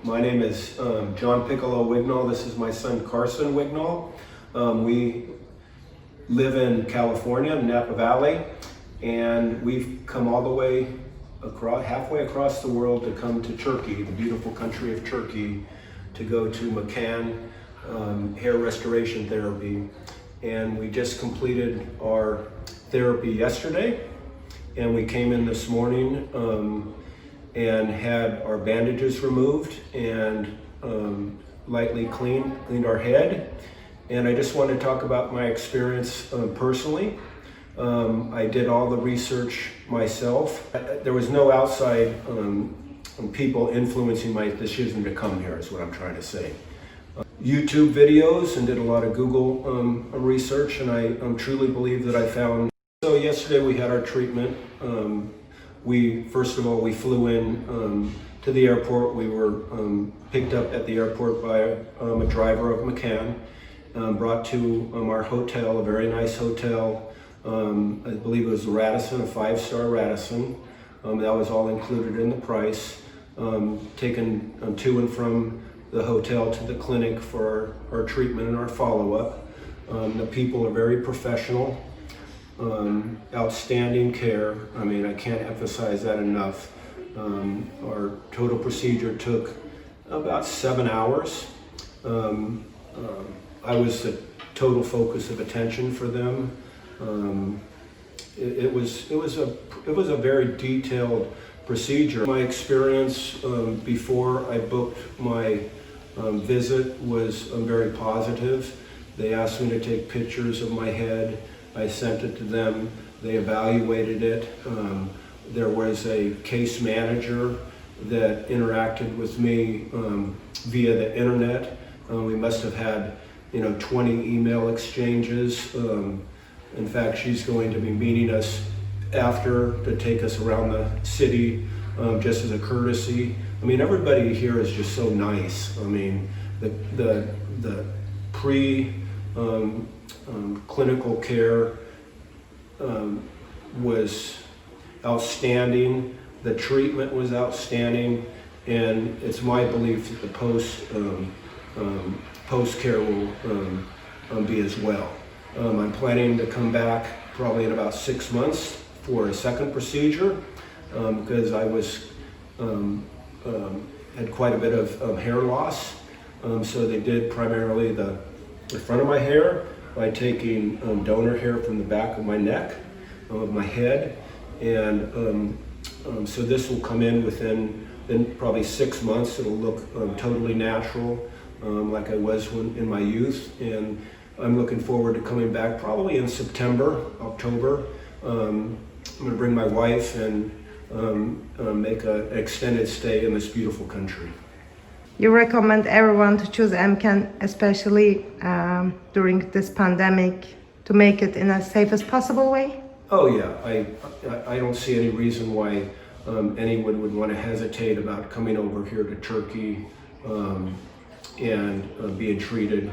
My name is John Piccolo Wignall. This is my son Curson Wignall. We live in California, Napa Valley, and we've come all the way halfway across the world to come to Turkey, the beautiful country of Turkey, to go to MCAN hair restoration therapy. And we just completed our therapy yesterday, and we came in this morning and had our bandages removed and lightly cleaned our head. And I just want to talk about my experience personally. I did all the research myself. There was no outside people influencing my decision to come here, is what I'm trying to say. YouTube videos, and did a lot of Google research, and I truly believe that I found. So yesterday we had our treatment. First of all, we flew in to the airport. We were picked up at the airport by a driver of MCAN, brought to our hotel, a very nice hotel. I believe it was a Radisson, a 5-star Radisson. That was all included in the price. Taken to and from the hotel to the clinic for our treatment and our follow-up. The people are very professional. Outstanding care. I mean, I can't emphasize that enough. Our total procedure took about 7 hours. I was the total focus of attention for them. It was a very detailed procedure. My experience before I booked my visit was very positive. They asked me to take pictures of my head. I sent it to them. They evaluated it. There was a case manager that interacted with me via the internet. We must have had 20 email exchanges. In fact, she's going to be meeting us after to take us around the city just as a courtesy. I mean, everybody here is just so nice. I mean, the clinical care was outstanding. The treatment was outstanding, and it's my belief that the post care will be as well. I'm planning to come back probably in about 6 months for a second procedure because I was had quite a bit of hair loss. So they did primarily the front of my hair by taking donor hair from the back of my neck, of my head, and so this will come in within probably 6 months. It'll look totally natural, like I was in my youth, and I'm looking forward to coming back probably in September, October. I'm going to bring my wife and make an extended stay in this beautiful country. You recommend everyone to choose MCAN, especially during this pandemic, to make it in as safe as possible way? Oh yeah, I don't see any reason why anyone would want to hesitate about coming over here to Turkey and being treated.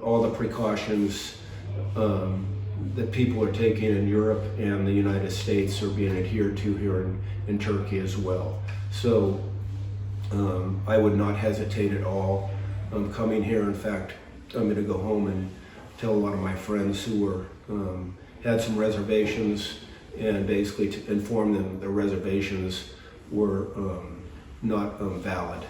All the precautions that people are taking in Europe and the United States are being adhered to here in Turkey as well. So I would not hesitate at all coming here. In fact, I'm going to go home and tell a lot of my friends who were had some reservations, and basically to inform them their reservations were not valid.